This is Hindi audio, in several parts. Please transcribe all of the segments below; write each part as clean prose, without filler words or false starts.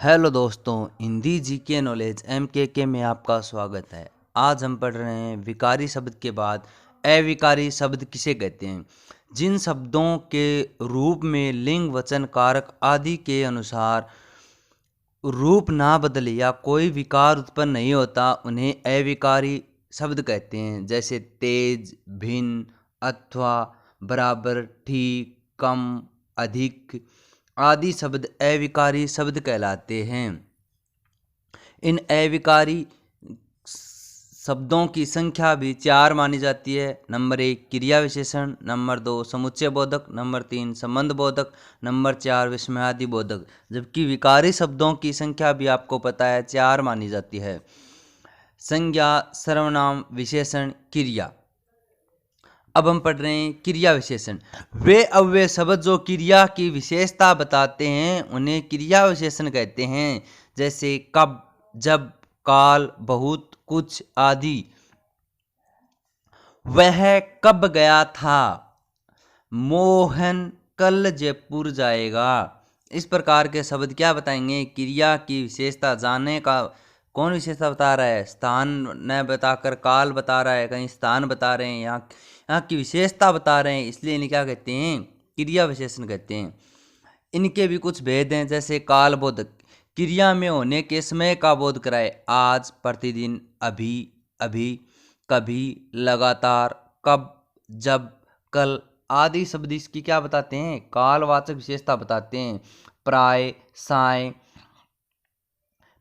हेलो दोस्तों, हिंदी जीके नॉलेज एमकेके में आपका स्वागत है। आज हम पढ़ रहे हैं विकारी शब्द के बाद अविकारी शब्द किसे कहते हैं। जिन शब्दों के रूप में लिंग वचन कारक आदि के अनुसार रूप ना बदले या कोई विकार उत्पन्न नहीं होता उन्हें अविकारी शब्द कहते हैं। जैसे तेज, भिन्न, अथवा, बराबर, ठीक, कम, अधिक आदि शब्द अविकारी शब्द कहलाते हैं। इन अविकारी शब्दों की संख्या भी 4 मानी जाती है। नंबर 1 क्रिया विशेषण, नंबर 2 समुच्चय बोधक, नंबर 3 संबंध बोधक, नंबर 4 विस्मयादि बोधक। जबकि विकारी शब्दों की संख्या भी आपको पता है 4 मानी जाती है। संज्ञा, सर्वनाम, विशेषण, क्रिया। अब हम पढ़ रहे हैं क्रिया विशेषण। वे अव्यय शब्द जो क्रिया की विशेषता बताते हैं उन्हें क्रिया विशेषण कहते हैं। जैसे कब, जब, काल, बहुत, कुछ आदि। वह कब गया था? मोहन कल जयपुर जाएगा। इस प्रकार के शब्द क्या बताएंगे? क्रिया की विशेषता जानने का। कौन विशेषता बता रहा है? स्थान न बताकर काल बता रहा है, कहीं स्थान बता रहे हैं, यहाँ की विशेषता बता रहे हैं, इसलिए इन्हें क्या कहते हैं? क्रिया विशेषण कहते हैं। इनके भी कुछ भेद हैं। जैसे काल बोधक, क्रिया में होने के समय का बोध कराए। आज, प्रतिदिन, अभी, अभी, कभी, लगातार, कब, जब, कल आदि शब्द इसकी क्या बताते हैं? कालवाचक विशेषता बताते हैं। प्राय, साय,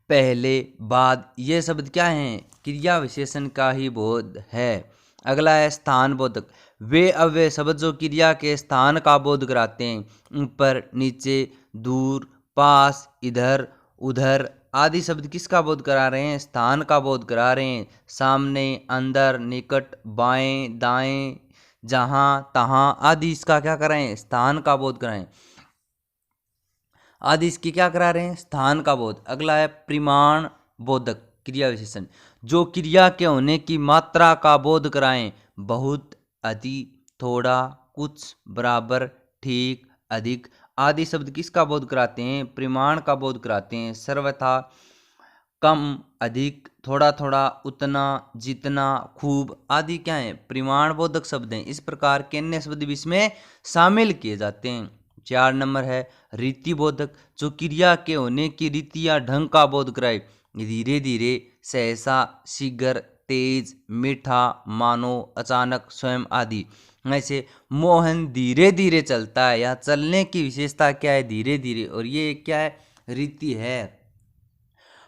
पहले, बाद ये शब्द क्या हैं? क्रिया विशेषण का ही बोध है। अगला है स्थान बोधक। वे अव्यय शब्द जो क्रिया के स्थान का बोध कराते हैं। ऊपर, नीचे, दूर, पास, इधर, उधर आदि शब्द किसका बोध करा रहे हैं? स्थान का बोध करा रहे हैं। सामने, अंदर, निकट, बाएं, दाएं, जहां, तहां आदि इसका क्या कराएं? स्थान का बोध कराएं। आदि इसकी क्या करा रहे हैं? स्थान का बोध। अगला है परिमाण बोधक क्रिया विशेषण, जो क्रिया के होने की मात्रा का बोध कराएं। बहुत, अति, थोड़ा, कुछ, बराबर, ठीक, अधिक आदि शब्द किसका बोध कराते हैं? परिमाण का बोध कराते हैं। सर्वथा, कम, अधिक, थोड़ा थोड़ा, उतना, जितना, खूब आदि क्या है? परिमाण बोधक शब्द हैं। इस प्रकार के अन्य शब्द भी इसमें शामिल किए जाते हैं। 4 नंबर है रीति बोधक, जो क्रिया के होने की रीति या ढंग का बोध कराए। धीरे धीरे, सहसा, शीघ्र, तेज, मीठा, मानो, अचानक, स्वयं आदि। ऐसे मोहन धीरे धीरे चलता है, या चलने की विशेषता क्या है? धीरे धीरे, और ये क्या है? रीति है।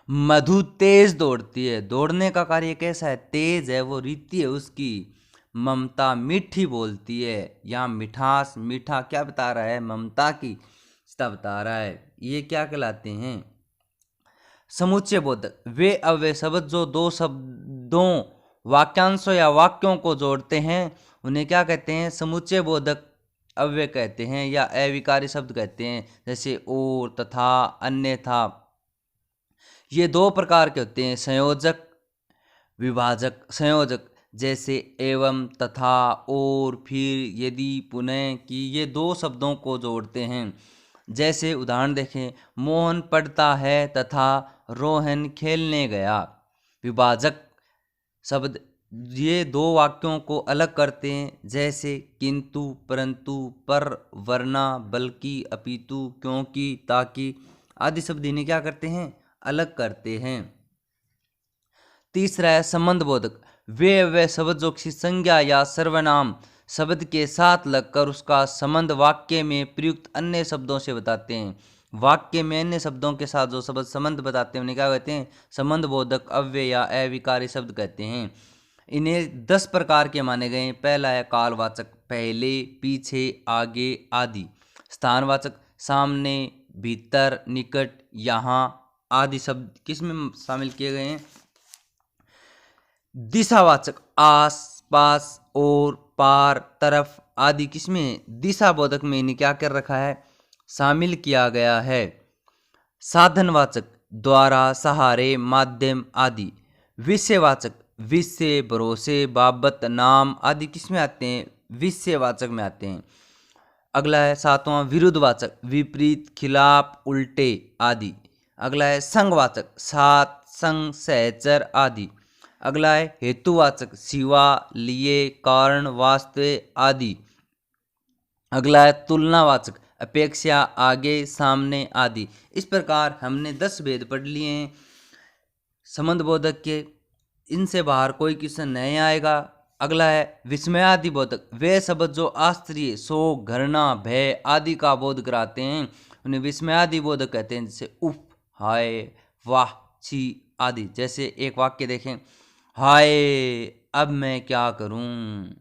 मधु तेज दौड़ती है, दौड़ने का कार्य कैसा है? तेज है, वो रीति है उसकी। ममता मीठी बोलती है, यहाँ मिठास, मीठा क्या बता रहा है? ममता की विशेषता बता रहा है। ये क्या कहलाते हैं? समुच्चय बोधक। वे अव्यय शब्द जो दो शब्दों, वाक्यांशों या वाक्यों को जोड़ते हैं उन्हें क्या कहते हैं? समुच्चय बोधक अव्यय कहते हैं, या अविकारी शब्द कहते हैं। जैसे और, तथा, अन्यथा। ये 2 प्रकार के होते हैं, संयोजक, विभाजक। संयोजक जैसे एवं, तथा, और, फिर, यदि, पुनः, कि ये 2 शब्दों को जोड़ते हैं। जैसे उदाहरण देखें, मोहन पढ़ता है तथा रोहन खेलने गया। विभाजक शब्द ये 2 वाक्यों को अलग करते हैं। जैसे किंतु, परंतु, पर, वरना, बल्कि, अपितु, क्योंकि, ताकि आदि शब्द इन्हें क्या करते हैं? अलग करते हैं। तीसरा है संबंध बोधक। वे शब्द जो किसी संज्ञा या सर्वनाम शब्द के साथ लगकर उसका संबंध वाक्य में प्रयुक्त अन्य शब्दों से बताते हैं। वाक्य में अन्य शब्दों के साथ जो शब्द संबंध बताते हैं उन्हें क्या कहते हैं? संबंध बोधक अव्यय या अविकारी शब्द कहते हैं। इन्हें 10 प्रकार के माने गए हैं। पहला है कालवाचक, पहले, पीछे, आगे आदि। स्थानवाचक, सामने, भीतर, निकट, यहाँ आदि शब्द किसमें शामिल किए गए हैं? दिशावाचक, आस, पास, और, पार, तरफ आदि किसमें? दिशा बोधक में इन्हें क्या कर रखा है? शामिल किया गया है। साधनवाचक, द्वारा, सहारे, माध्यम आदि। विषयवाचक, विषय, भरोसे, बाबत, नाम आदि किसमें आते हैं? विषयवाचक में आते हैं। अगला है 7वां विरुद्धवाचक, विपरीत, खिलाफ, उल्टे आदि। अगला है संगवाचक साथ, संग, सहचर आदि। अगला है हेतुवाचक सिवा, लिए, कारण, वास्ते आदि। अगला है तुलनावाचक अपेक्षा, आगे, सामने आदि। इस प्रकार हमने 10 भेद पढ़ लिए हैं संबंध बोधक के। इनसे बाहर कोई क्वेश्चन नहीं आएगा। अगला है विस्मयादि बोधक, वे शब्द जो आश्चर्य, शोक, घृणा, भय आदि का बोध कराते हैं उन्हें विस्मयादि बोधक कहते हैं। जैसे उफ, हाय, वाह, छी आदि। जैसे एक वाक्य देखें, हाय अब मैं क्या करूं,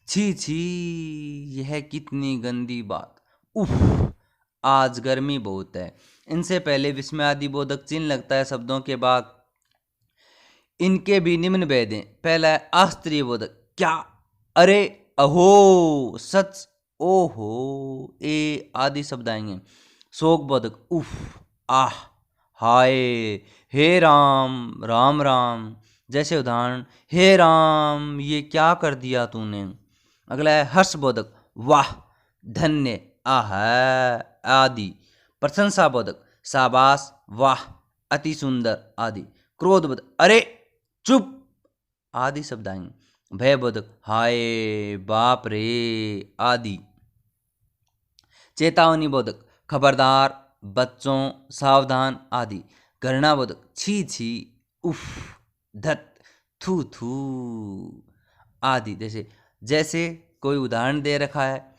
छी छी यह कितनी गंदी बात, उफ आज गर्मी बहुत है। इनसे पहले विस्मयादि बोधक चिन्ह लगता है शब्दों के बाद। इनके भी निम्न भेद हैं। पहला है आश्चर्य बोधक, क्या, अरे, अहो, सच, ओहो, ए आदि शब्द आएंगे। शोक बोधक उफ, आह, हाय, हे राम, राम राम। जैसे उदाहरण, हे राम ये क्या कर दिया तूने। अगला है हर्ष बोधक, वाह, धन्य, आह आदि। प्रशंसा बोधक, शाबाश, वाह, अति सुंदर आदि। क्रोध बोधक, अरे, चुप आदि शब्द आएंगे। भय बोधक, हाय, बाप रे आदि। चेतावनी बोधक, खबरदार, बच्चों, सावधान आदि। घृणा बोधक, छी छी, उफ, धत, थू थू आदि। जैसे कोई उदाहरण दे रखा है,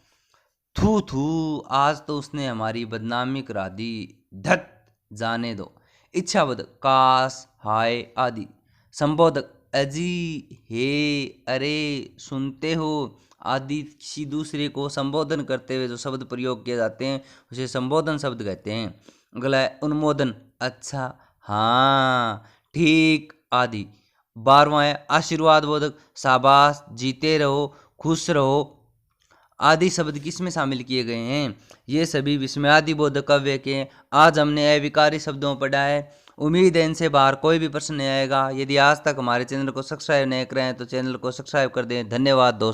थू थू आज तो उसने हमारी बदनामी करा दी, धत जाने दो। इच्छा बोधक, काश, हाय आदि। संबोधक, अजी, हे, अरे, सुनते हो आदि। किसी दूसरे को संबोधन करते हुए जो शब्द प्रयोग किए जाते हैं उसे संबोधन शब्द कहते हैं। अगला है अनुमोदन, अच्छा, हाँ, ठीक आदि। 12वां है आशीर्वाद बोधक, शाबाश, जीते रहो, खुश रहो आदि शब्द किसमें शामिल किए गए हैं, ये सभी विस्मयादि बोधक काव्य के। आज हमने अविकारी शब्दों पर पढ़ा है। उम्मीद है इनसे बाहर कोई भी प्रश्न नहीं आएगा। यदि आज तक हमारे चैनल को सब्सक्राइब नहीं करें तो चैनल को सब्सक्राइब कर दें। धन्यवाद दोस्तों।